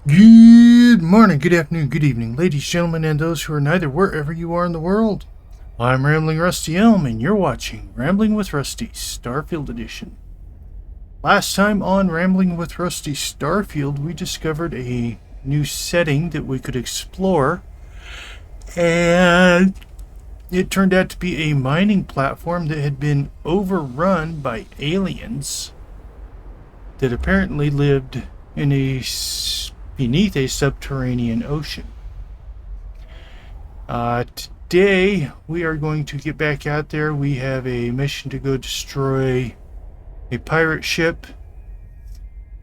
Good morning, good afternoon, good evening, ladies, gentlemen, and those who are neither wherever you are in the world. I'm Rambling Rusty Elm, and you're watching Rambling with Rusty, Starfield Edition. Last time on Rambling with Rusty Starfield, we discovered a new setting that we could explore, and it turned out to be a mining platform that had been overrun by aliens that apparently lived in beneath a subterranean ocean. Today, we are going to get back out there. We have a mission to go destroy a pirate ship.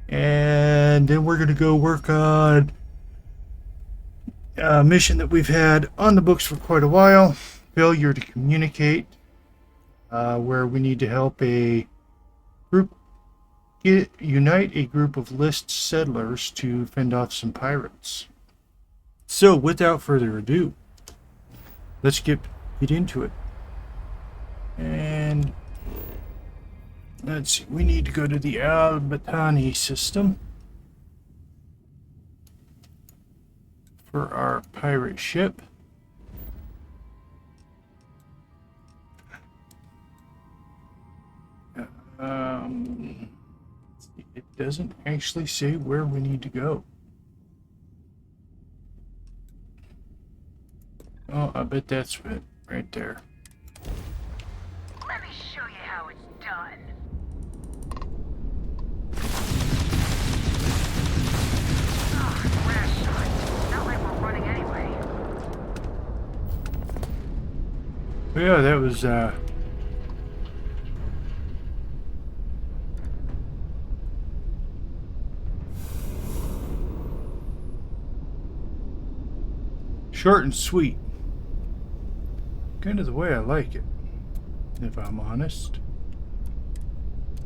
And then we're going to go work on a mission that we've had on the books for quite a while. Failure to communicate. Where we need to help a group unite a group of LIST settlers to fend off some pirates. So, without further ado, let's get into it. And let's see, we need to go to the Albatani system for our pirate ship. It doesn't actually say where we need to go. Oh, I bet that's it right there. Let me show you how it's done. Oh, last shot. Not like we're running anyway. Yeah, that was short and sweet. Kind of the way I like it, if I'm honest.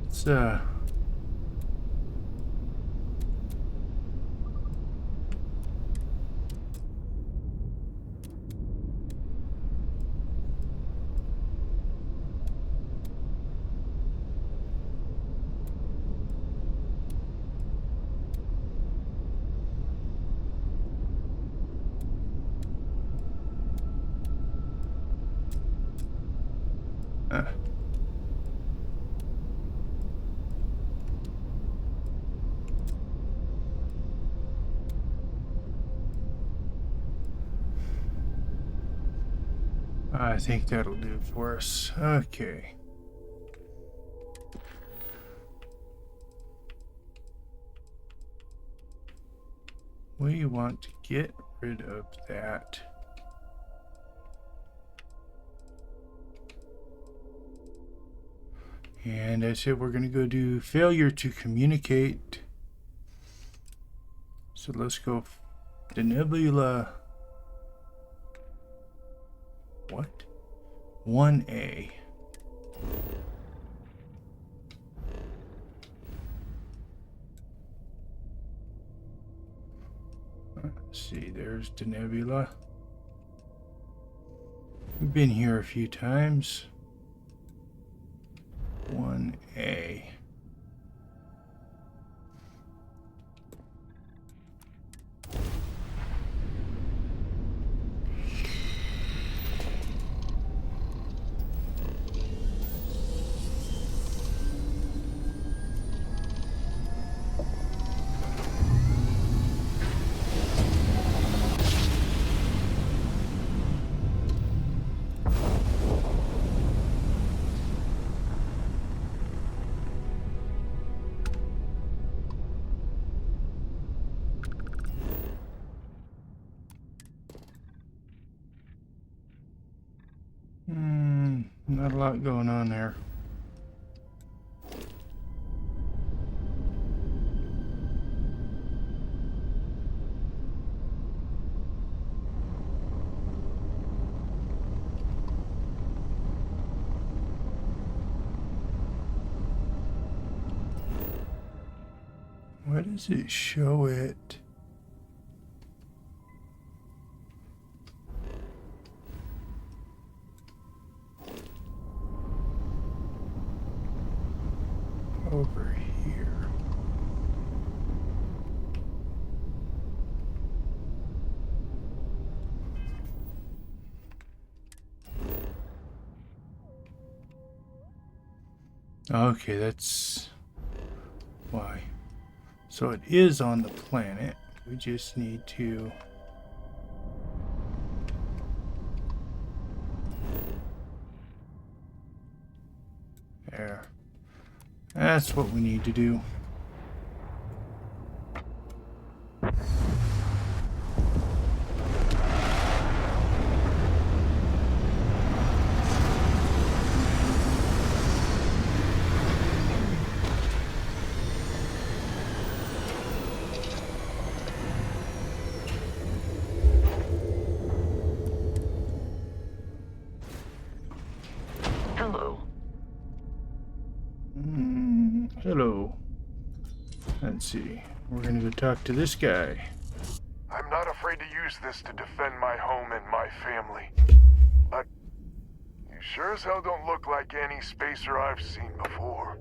It's I think that'll do for us. Okay. We want to get rid of that. And I said we're going to go do failure to communicate. So let's go the nebula. What? 1A. Let's see, there's the nebula. We've been here a few times. 1A. Not a lot going on there. Why does it show it? Over here. Okay, that's why. So it is on the planet. We just need to... There. That's what we need to do. Hello. Hello. Let's see. We're going to go talk to this guy. I'm not afraid to use this to defend my home and my family. But you sure as hell don't look like any spacer I've seen before.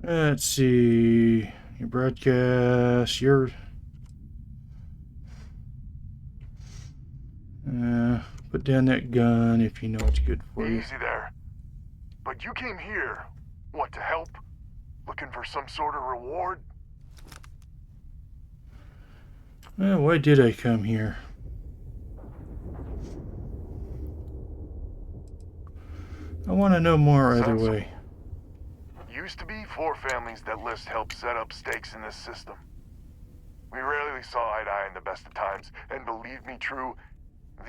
Let's see. Your broadcast. Your... put down that gun if you know it's good for you. Easy there. But you came here, what, to help? Looking for some sort of reward? Well, why did I come here? I want to know more either Sensible. way. Used to be 4 families that LIST helped set up stakes in this system. We rarely saw eye to eye in the best of times, and believe me true,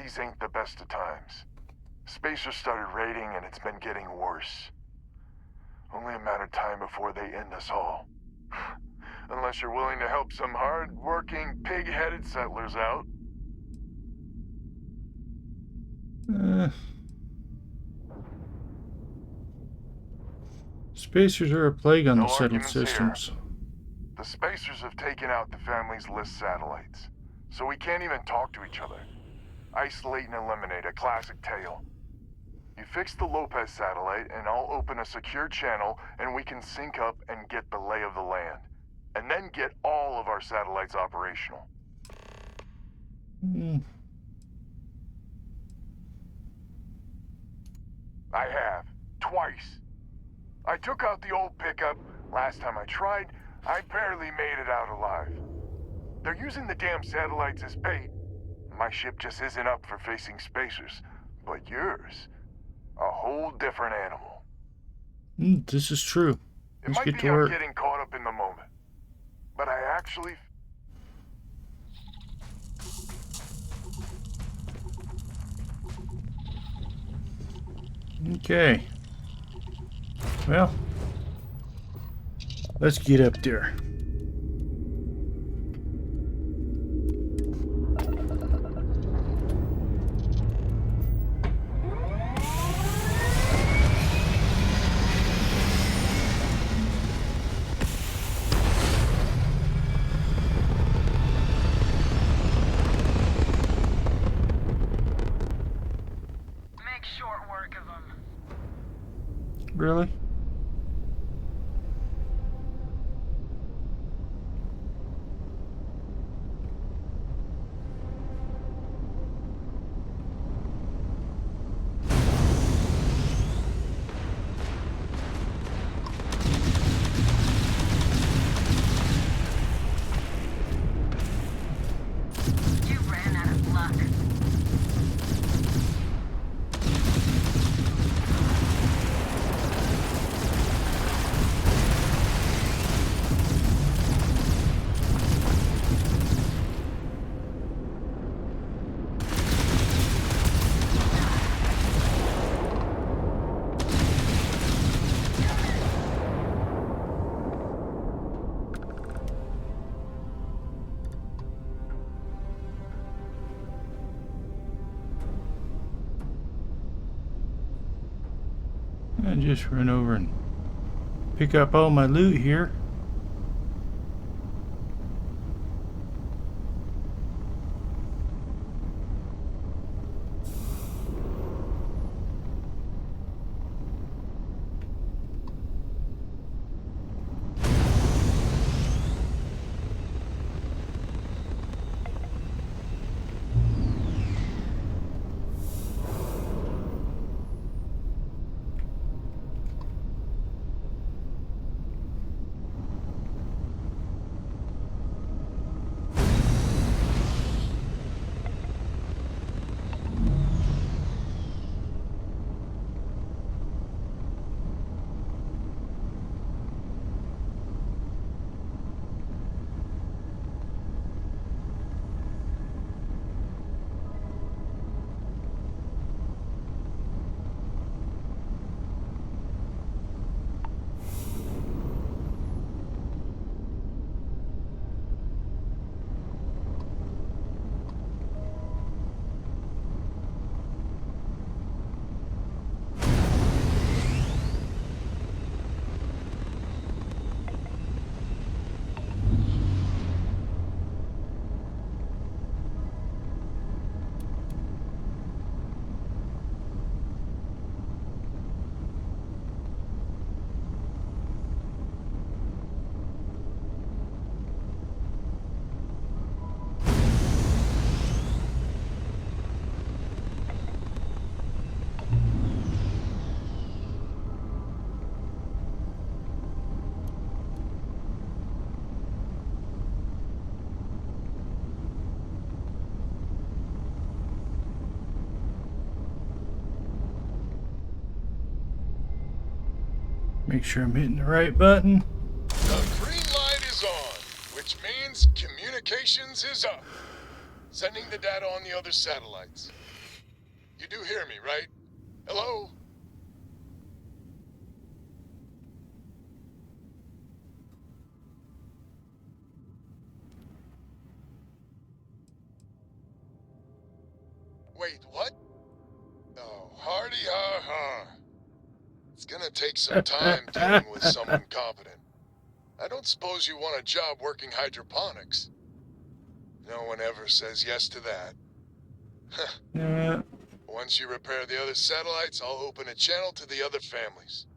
these ain't the best of times. Spacers started raiding and it's been getting worse. Only a matter of time before they end us all. Unless you're willing to help some hard-working, pig-headed settlers out. Spacers are a plague on No the settled arguments here. systems. The Spacers have taken out the family's LIST satellites, so we can't even talk to each other. Isolate and eliminate, a classic tale. You fix the Lopez satellite and I'll open a secure channel and we can sync up and get the lay of the land. And then get all of our satellites operational. I have. Twice. I took out the old pickup. Last time I tried, I barely made it out alive. They're using the damn satellites as bait. My ship just isn't up for facing spacers. But yours, a whole different animal. This is true. It Let's might get be to I'm work. getting caught up in the moment. But I actually... Okay. Well, let's get up there. Make short work of them. Really? You ran out of luck. I just run over and pick up all my loot here. Make sure I'm hitting the right button. The green light is on, which means communications is up. Sending the data on the other satellites. You do hear me, right? Hello? Wait, what? Oh, hardy ha ha. It's gonna take some time dealing with someone competent. I don't suppose you want a job working hydroponics. No one ever says yes to that. Yeah. Once you repair the other satellites, I'll open a channel to the other families.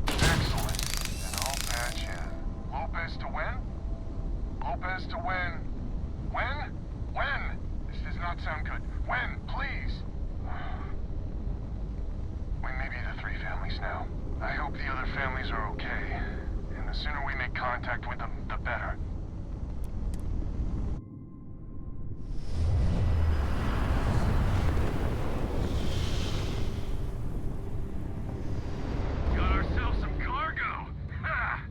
Excellent. And I'll patch in. Lopez to win? Lopez to win. When? When? This does not sound good. When? Please. We may be the 3 families now. I hope the other families are okay. And the sooner we make contact with them, the better. Got ourselves some cargo. Ha!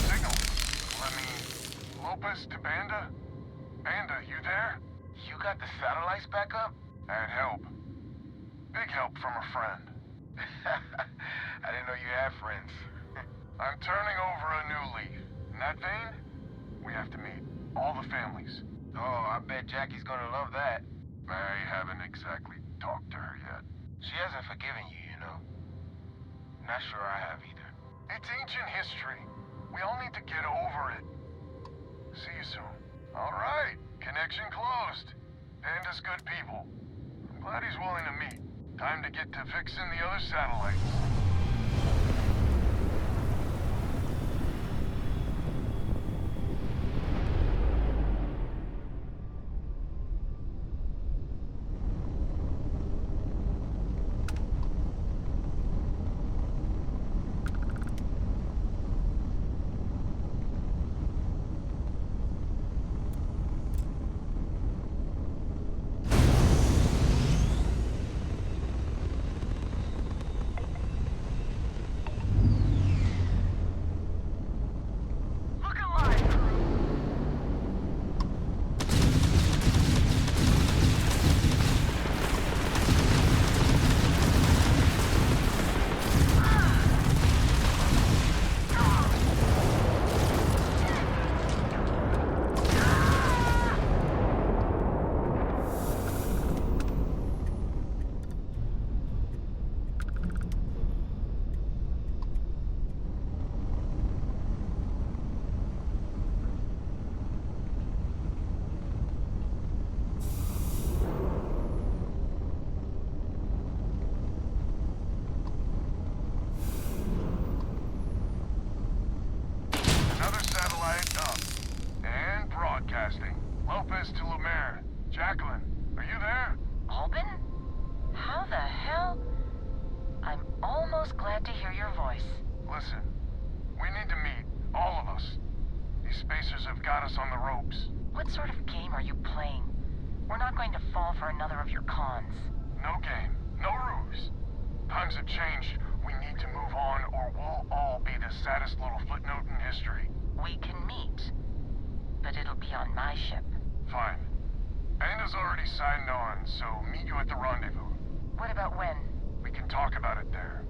Signal. Let me... Lopez to Banda? Banda, you there? You got the satellites back up? I'd help. Big help from a friend. I didn't know you had friends. I'm turning over a new leaf. In that vein, we have to meet. All the families. Oh, I bet Jackie's gonna love that. I haven't exactly talked to her yet. She hasn't forgiven you, you know. Not sure I have either. It's ancient history. We all need to get over it. See you soon. All right. Connection closed. Panda's good people. I'm glad he's willing to meet. Time to get to fixing the other satellites. Jacqueline, are you there? Albin? How the hell? I'm almost glad to hear your voice. Listen, we need to meet, all of us. These spacers have got us on the ropes. What sort of game are you playing? We're not going to fall for another of your cons. No game, no ruse. Times have changed. We need to move on, or we'll all be the saddest little footnote in history. We can meet, but it'll be on my ship. Fine. Banda's already signed on, so meet you at the rendezvous. What about when? We can talk about it there.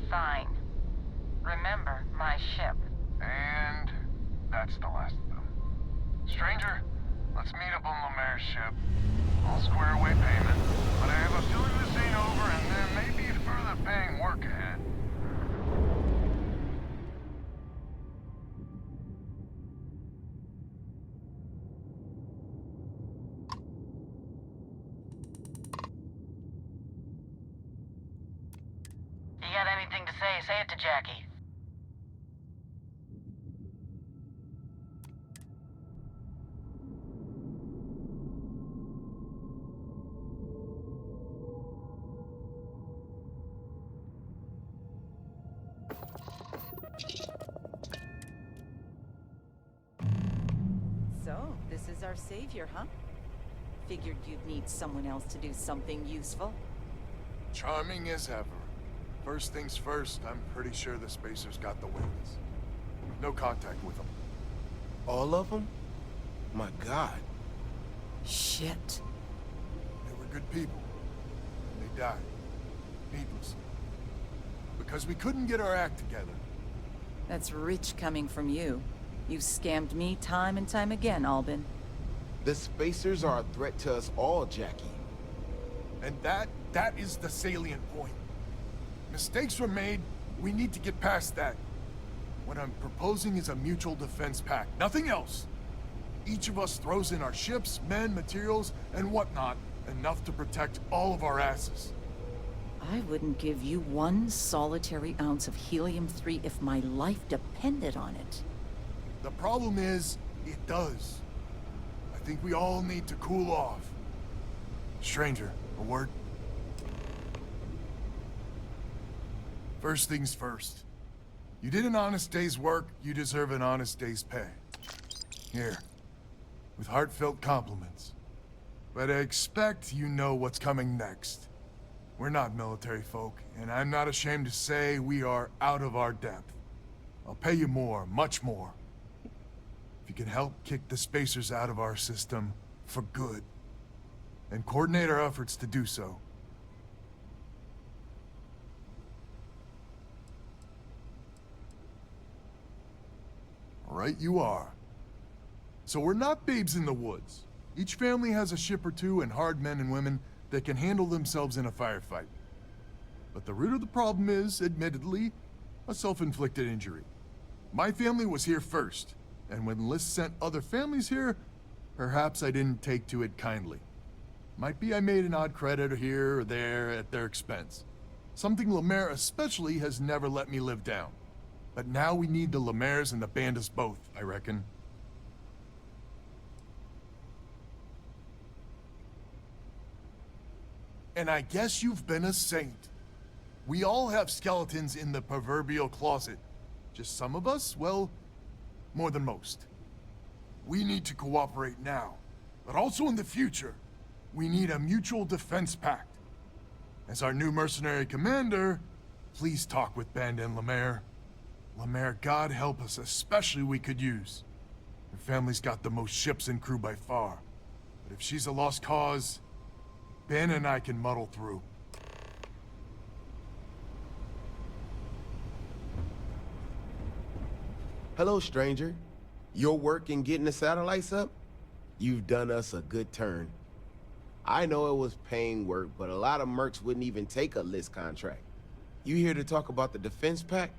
Fine. Remember, my ship. And that's the last of them. Stranger, let's meet up on Lemaire's ship. I'll square away payment, but I have a feeling this ain't over and there may be further paying work ahead. You got anything to say? Say it to Jackie. So, this is our savior, huh? Figured you'd need someone else to do something useful. Charming as ever. First things first, I'm pretty sure the Spacers got the wings. No contact with them. All of them? My God. Shit. They were good people. And they died. Needlessly. Because we couldn't get our act together. That's rich coming from you. You scammed me time and time again, Albin. The Spacers are a threat to us all, Jackie. And that is the salient point. Mistakes were made, we need to get past that. What I'm proposing is a mutual defense pact, nothing else. Each of us throws in our ships, men, materials, and whatnot, enough to protect all of our asses. I wouldn't give you one solitary ounce of helium-3 if my life depended on it. The problem is, it does. I think we all need to cool off. Stranger, a word? First things first. You did an honest day's work, you deserve an honest day's pay. Here, with heartfelt compliments. But I expect you know what's coming next. We're not military folk, and I'm not ashamed to say we are out of our depth. I'll pay you more, much more. If you can help kick the Spacers out of our system for good, and coordinate our efforts to do so. Right you are. So we're not babes in the woods. Each family has a ship or two and hard men and women that can handle themselves in a firefight. But the root of the problem is, admittedly, a self-inflicted injury. My family was here first, and when LIST sent other families here, perhaps I didn't take to it kindly. Might be I made an odd credit here or there at their expense. Something Lemaire especially has never let me live down. But now we need the Lemaires and the Bandas both, I reckon. And I guess you've been a saint. We all have skeletons in the proverbial closet. Just some of us, well, more than most. We need to cooperate now, but also in the future. We need a mutual defense pact. As our new mercenary commander, please talk with Banda and Lemaire. Lemaire, God help us, especially we could use. Her family's got the most ships and crew by far. But if she's a lost cause, Ben and I can muddle through. Hello, stranger. Your work in getting the satellites up? You've done us a good turn. I know it was paying work, but a lot of mercs wouldn't even take a LIST contract. You here to talk about the defense pact?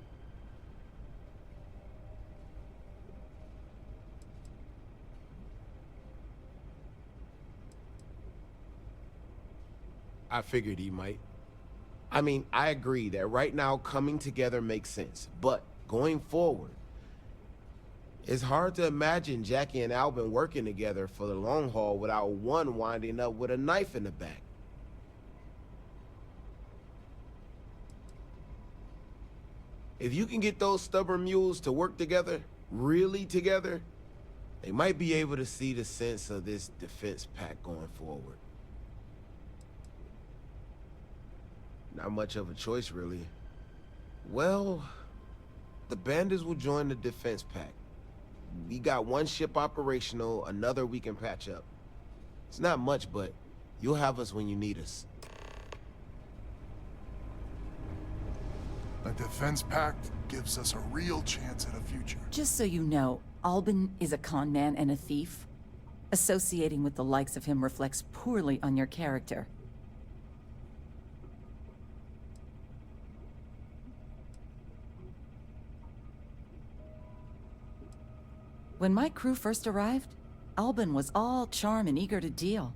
I figured he might. I mean, I agree that right now coming together makes sense, but going forward, It's hard to imagine Jackie and Albin working together for the long haul without one winding up with a knife in the back. If you can get those stubborn mules to work together, really together, they might be able to see the sense of this defense pact going forward. Not much of a choice, really. Well, the bandits will join the defense pact. We got one ship operational, another we can patch up. It's not much, but you'll have us when you need us. A defense pact gives us a real chance at a future. Just so you know, Albin is a con man and a thief. Associating with the likes of him reflects poorly on your character. When my crew first arrived, Albin was all charm and eager to deal.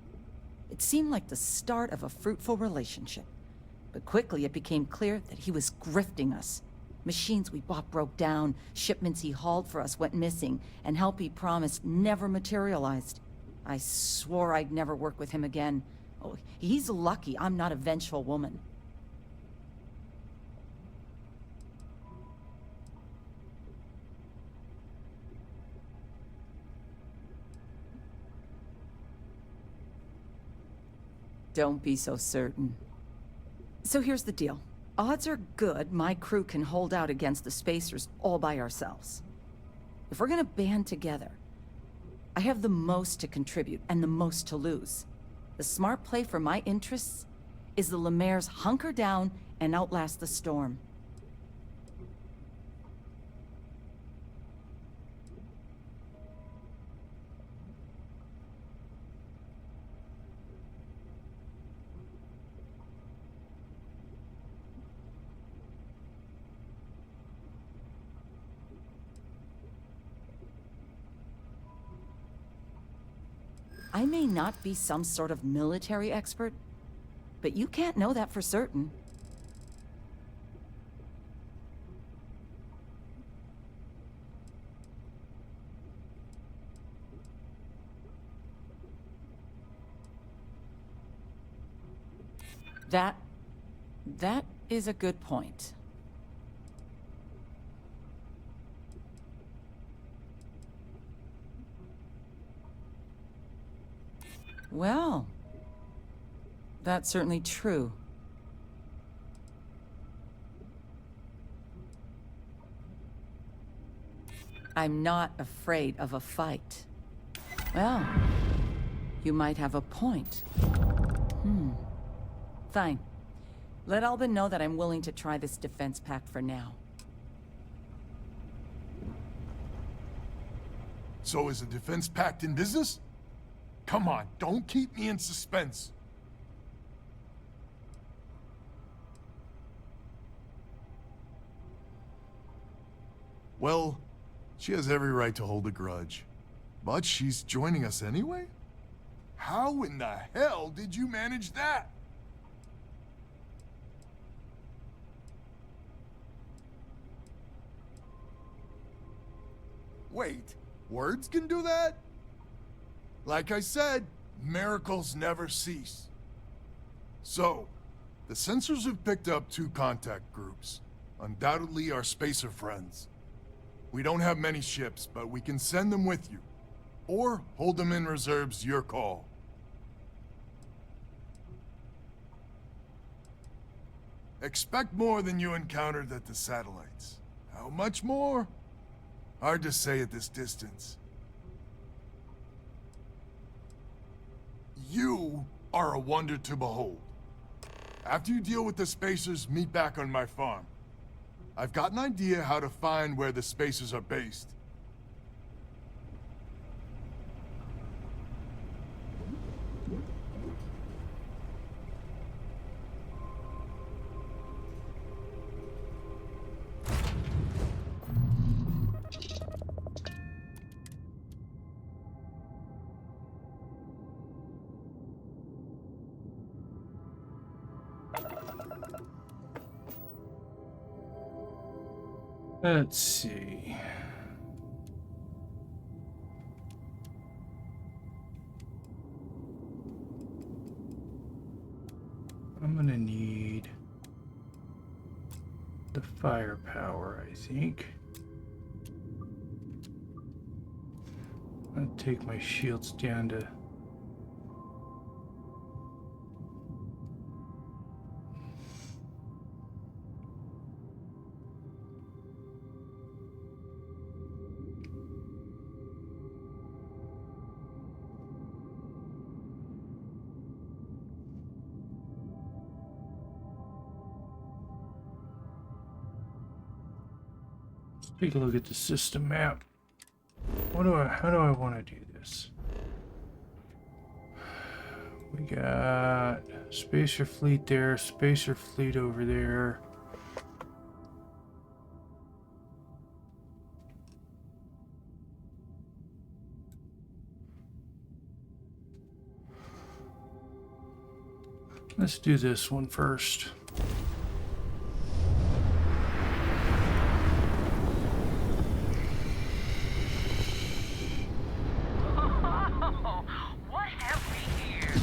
It seemed like the start of a fruitful relationship. But quickly it became clear that he was grifting us. Machines we bought broke down, shipments he hauled for us went missing, and help he promised never materialized. I swore I'd never work with him again. Oh, he's lucky I'm not a vengeful woman. Don't be so certain. So here's the deal. Odds are good my crew can hold out against the Spacers all by ourselves. If we're gonna band together, I have the most to contribute and the most to lose. The smart play for my interests is the Lemaire's hunker down and outlast the storm. I may not be some sort of military expert, but you can't know that for certain. That is a good point. Well, that's certainly true. I'm not afraid of a fight. Well, you might have a point. Fine. Let Albin know that I'm willing to try this defense pact for now. So is the defense pact in business? Come on, don't keep me in suspense. Well, she has every right to hold a grudge. But she's joining us anyway? How in the hell did you manage that? Wait, words can do that? Like I said, miracles never cease. So, the sensors have picked up 2 contact groups. Undoubtedly our spacer friends. We don't have many ships, but we can send them with you. Or hold them in reserves, your call. Expect more than you encountered at the satellites. How much more? Hard to say at this distance. You are a wonder to behold. After you deal with the Spacers, meet back on my farm. I've got an idea how to find where the Spacers are based. Let's see. I'm gonna need the firepower, I think. I'll take my shields down to take a look at the system map. How do I want to do this? We got spacer fleet there, spacer fleet over there. Let's do this one first. What have we here?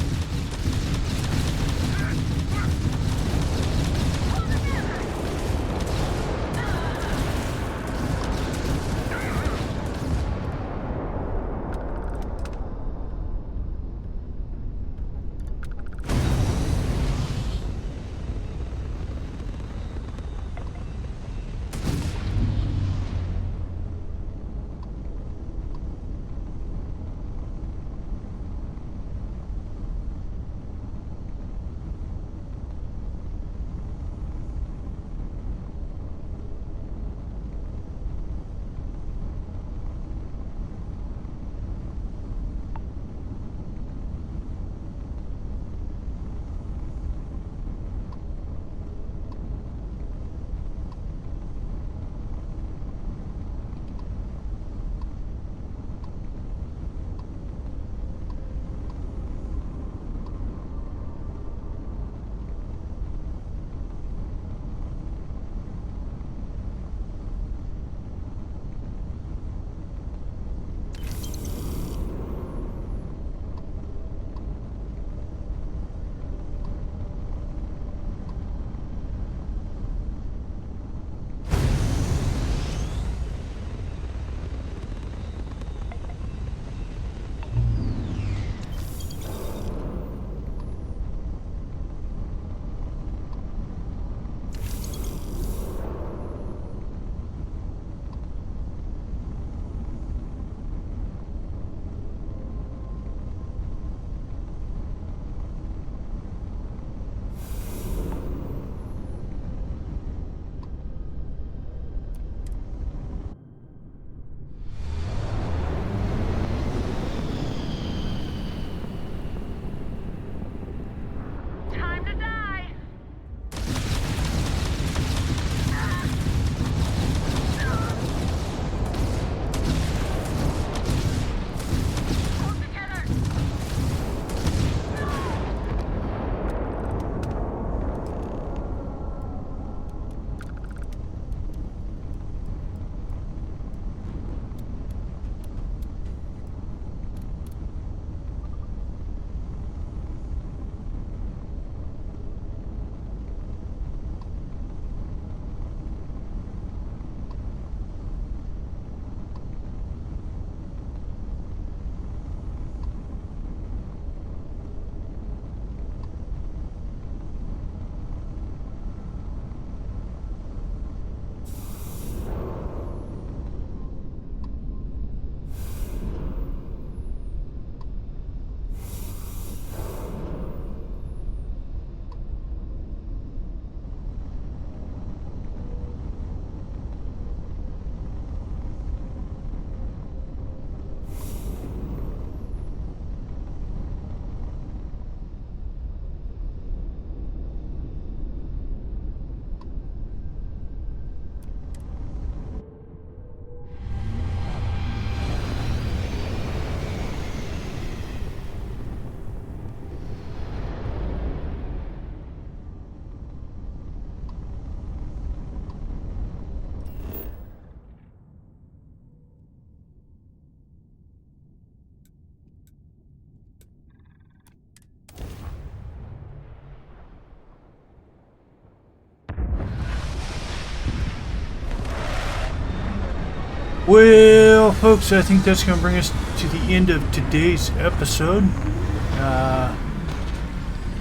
Well, folks, I think that's going to bring us to the end of today's episode.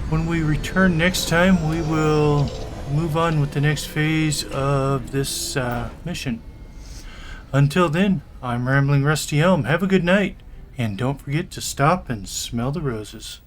When we return next time, we will move on with the next phase of this mission. Until then, I'm Rambling Rusty Elm. Have a good night, and don't forget to stop and smell the roses.